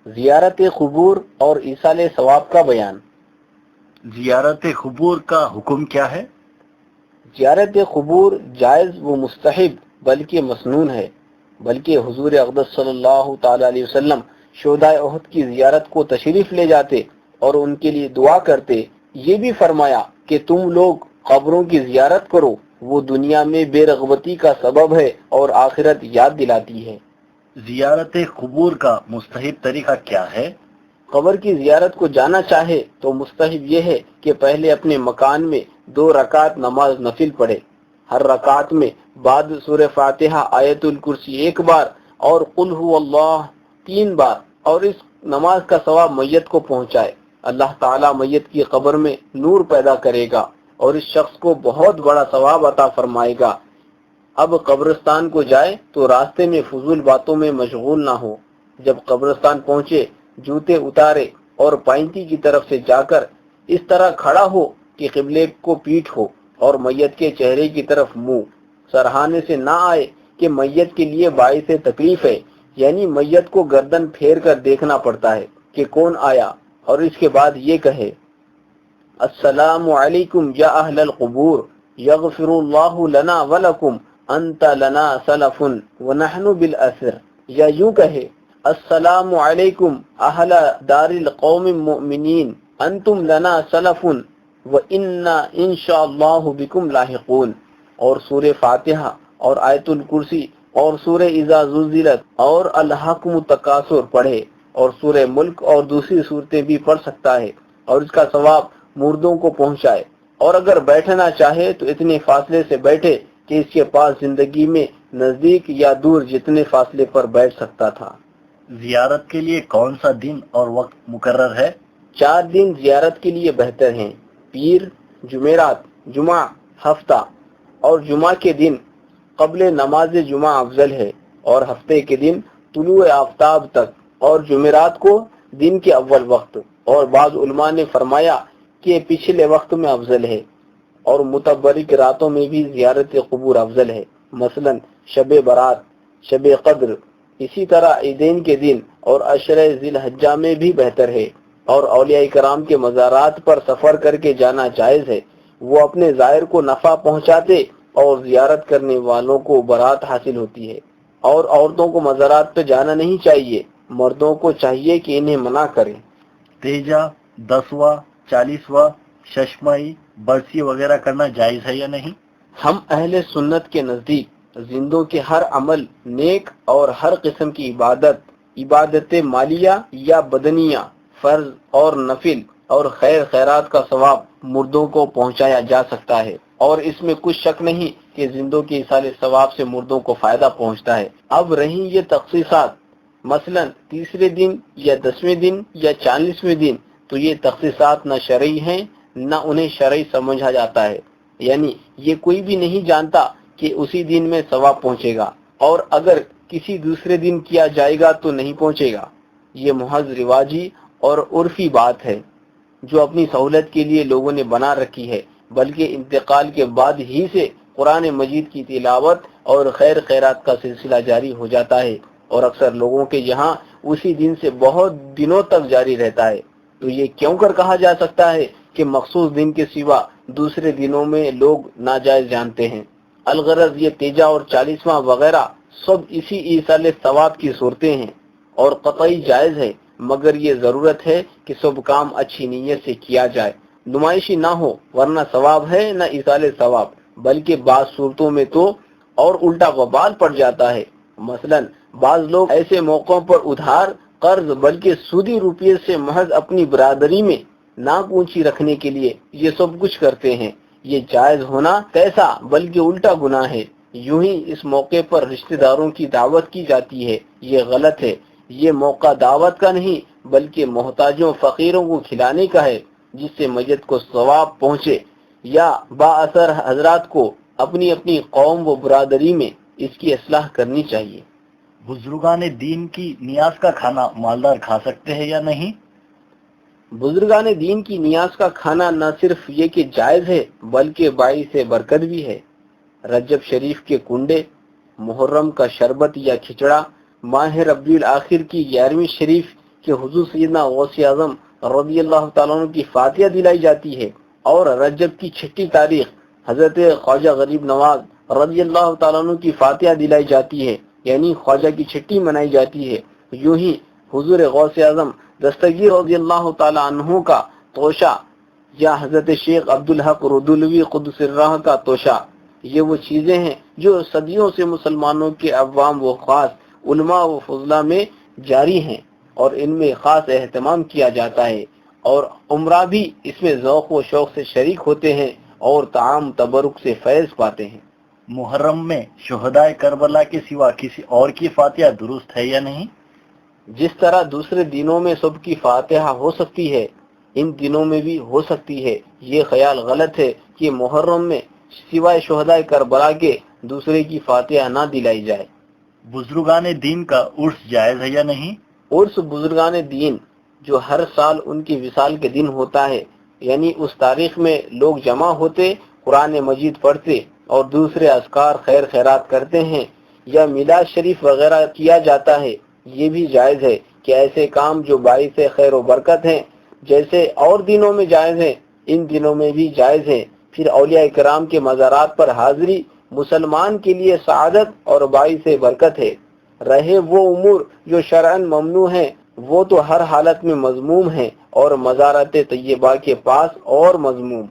زیارت قبور اور ایصال ثواب کا بیان۔ زیارت قبور کا حکم کیا ہے؟ زیارت قبور جائز و مستحب بلکہ مسنون ہے، بلکہ حضور اقدس صلی اللہ تعالی علیہ وسلم شہدائے احد کی زیارت کو تشریف لے جاتے اور ان کے لیے دعا کرتے۔ یہ بھی فرمایا کہ تم لوگ قبروں کی زیارت کرو، وہ دنیا میں بے رغبتی کا سبب ہے اور آخرت یاد دلاتی ہے۔ زیارت قبور کا مستحب طریقہ کیا ہے؟ قبر کی زیارت کو جانا چاہے تو مستحب یہ ہے کہ پہلے اپنے مکان میں 2 رکعت نماز نفل پڑھے۔ ہر رکعت میں بعد سورہ فاتحہ، آیت الکرسی 1 بار اور قل هو اللہ 3 بار، اور اس نماز کا ثواب میت کو پہنچائے۔ اللہ تعالیٰ میت کی قبر میں نور پیدا کرے گا اور اس شخص کو بہت بڑا ثواب عطا فرمائے گا۔ اب قبرستان کو جائے تو راستے میں فضول باتوں میں مشغول نہ ہو۔ جب قبرستان پہنچے جوتے اتارے اور پائنتی کی طرف سے جا کر اس طرح کھڑا ہو کہ قبلے کو پیٹھ ہو اور میت کے چہرے کی طرف منہ سرہانے سے نہ آئے کہ میت کے لیے باعث تکلیف ہے، یعنی میت کو گردن پھیر کر دیکھنا پڑتا ہے کہ کون آیا، اور اس کے بعد یہ کہے السلام علیکم یا اہل القبور یغفر اللہ لنا ولکم انت لنا سلف ونحن بالاسر، یا یوں کہے السلام علیکم اہل دار القوم المؤمنین انتم لنا سلف وانا انشاءاللہ بکم لاحقون، اور سورہ فاتحہ اور آیت الکرسی اور سورہ اذا زلزلت اور الحاکم التکاثر پڑھے، اور سورہ ملک اور دوسری صورتیں بھی پڑھ سکتا ہے، اور اس کا ثواب مردوں کو پہنچائے۔ اور اگر بیٹھنا چاہے تو اتنے فاصلے سے بیٹھے کہ اس کے پاس زندگی میں نزدیک یا دور جتنے فاصلے پر بیٹھ سکتا تھا۔ زیارت کے لیے کون سا دن اور وقت مقرر ہے؟ 4 دن زیارت کے لیے بہتر ہیں: پیر، جمعرات، جمعہ، ہفتہ، اور جمعہ کے دن قبل نماز جمعہ افضل ہے، اور ہفتے کے دن طلوع آفتاب تک، اور جمعرات کو دن کے اول وقت، اور بعض علماء نے فرمایا کہ پچھلے وقت میں افضل ہے، اور متبرک راتوں میں بھی زیارت قبور افضل ہے، مثلا شب برات، شب قدر، اسی طرح عیدین کے دن اور عشرہ ذی الحجہ میں بھی بہتر ہے، اور اولیاء کرام کے مزارات پر سفر کر کے جانا جائز ہے۔ وہ اپنے زائر کو نفع پہنچاتے اور زیارت کرنے والوں کو برات حاصل ہوتی ہے، اور عورتوں کو مزارات پہ جانا نہیں چاہیے، مردوں کو چاہیے کہ انہیں منع کریں۔ تیجا، 10واں، 40واں، ششمائی، برسی وغیرہ کرنا جائز ہے یا نہیں؟ ہم اہل سنت کے نزدیک زندوں کے ہر عمل نیک اور ہر قسم کی عبادت مالیہ یا بدنیہ، فرض اور نفل اور خیر خیرات کا ثواب مردوں کو پہنچایا جا سکتا ہے، اور اس میں کچھ شک نہیں کہ زندوں کے ایصال ثواب سے مردوں کو فائدہ پہنچتا ہے۔ اب رہیں یہ تخصیصات، مثلا 30ویں دن یا 10ویں دن یا 40ویں دن، تو یہ تخصیصات نہ شرعی ہیں نہ انہیں شرعی سمجھا جاتا ہے، یعنی یہ کوئی بھی نہیں جانتا کہ اسی دن میں ثواب پہنچے گا، اور اگر کسی دوسرے دن کیا جائے گا تو نہیں پہنچے گا۔ یہ محض رواجی اور عرفی بات ہے جو اپنی سہولت کے لیے لوگوں نے بنا رکھی ہے، بلکہ انتقال کے بعد ہی سے قرآن مجید کی تلاوت اور خیر خیرات کا سلسلہ جاری ہو جاتا ہے، اور اکثر لوگوں کے یہاں اسی دن سے بہت دنوں تک جاری رہتا ہے۔ تو یہ کیوں کر کہا جا سکتا ہے کہ مخصوص دن کے سوا دوسرے دنوں میں لوگ ناجائز جانتے ہیں؟ الغرض یہ تیجا اور 40واں وغیرہ سب اسی ایصال ثواب کی صورتیں ہیں اور قطعی جائز ہے، مگر یہ ضرورت ہے کہ سب کام اچھی نیت سے کیا جائے، نمائشی نہ ہو، ورنہ ثواب ہے نہ ایصال ثواب، بلکہ بعض صورتوں میں تو اور الٹا وبال پڑ جاتا ہے۔ مثلا بعض لوگ ایسے موقعوں پر ادھار، قرض بلکہ سودی روپیے سے محض اپنی برادری میں ناک اونچی رکھنے کے لیے یہ سب کچھ کرتے ہیں۔ یہ جائز ہونا کیسا بلکہ الٹا گناہ ہے۔ یوں ہی اس موقع پر رشتہ داروں کی دعوت کی جاتی ہے، یہ غلط ہے۔ یہ موقع دعوت کا نہیں بلکہ محتاجوں فقیروں کو کھلانے کا ہے، جس سے میت کو ثواب پہنچے، یا با اثر حضرات کو اپنی اپنی قوم و برادری میں اس کی اصلاح کرنی چاہیے۔ بزرگان دین کی نیاز کا کھانا مالدار کھا سکتے ہیں یا نہیں؟ بزرگان دین کی نیاز کا کھانا نہ صرف یہ کہ جائز ہے بلکہ باعث برکت بھی ہے۔ رجب شریف کے کنڈے، محرم کا شربت یا کھچڑا، ماہ ربیع الاخر کی 11ویں شریف کہ حضور سیدنا غوث اعظم رضی اللہ تعالیٰ عنہ کی فاتحہ دلائی جاتی ہے، اور رجب کی 6 تاریخ حضرت خواجہ غریب نواز رضی اللہ تعالیٰ عنہ کی فاتحہ دلائی جاتی ہے، یعنی خواجہ کی 6 منائی جاتی ہے۔ یوں ہی حضور غوث اعظم دستگیر رضی اللہ تعالیٰ عنہ کا توشہ یا حضرت شیخ عبدالحق رودلوی قدس سرہ کا توشہ، یہ وہ چیزیں ہیں جو صدیوں سے مسلمانوں کے عوام و خاص علماء و فضلاء میں جاری ہیں، اور ان میں خاص اہتمام کیا جاتا ہے، اور عمرہ بھی اس میں ذوق و شوق سے شریک ہوتے ہیں اور تعام تبرک سے فیض پاتے ہیں۔ محرم میں شہدائے کربلا کے سوا کسی اور کی فاتحہ درست ہے یا نہیں؟ جس طرح دوسرے دنوں میں سب کی فاتحہ ہو سکتی ہے، ان دنوں میں بھی ہو سکتی ہے۔ یہ خیال غلط ہے کہ محرم میں سوائے شہدائے کربلا کے دوسرے کی فاتحہ نہ دلائی جائے۔ بزرگان دین کا عرس جائز ہے یا نہیں؟ عرس بزرگان دین جو ہر سال ان کی وصال کے دن ہوتا ہے، یعنی اس تاریخ میں لوگ جمع ہوتے، قرآن مجید پڑھتے اور دوسرے اذکار خیر خیرات کرتے ہیں، یا میلاد شریف وغیرہ کیا جاتا ہے، یہ بھی جائز ہے کہ ایسے کام جو باعث خیر و برکت ہیں جیسے اور دنوں میں جائز ہیں، ان دنوں میں بھی جائز ہے۔ پھر اولیاء کرام کے مزارات پر حاضری مسلمان کے لیے سعادت اور باعث برکت ہے۔ رہے وہ امور جو شرعاً ممنوع ہیں، وہ تو ہر حالت میں مذموم ہیں، اور مزارات طیبہ کے پاس اور مذموم۔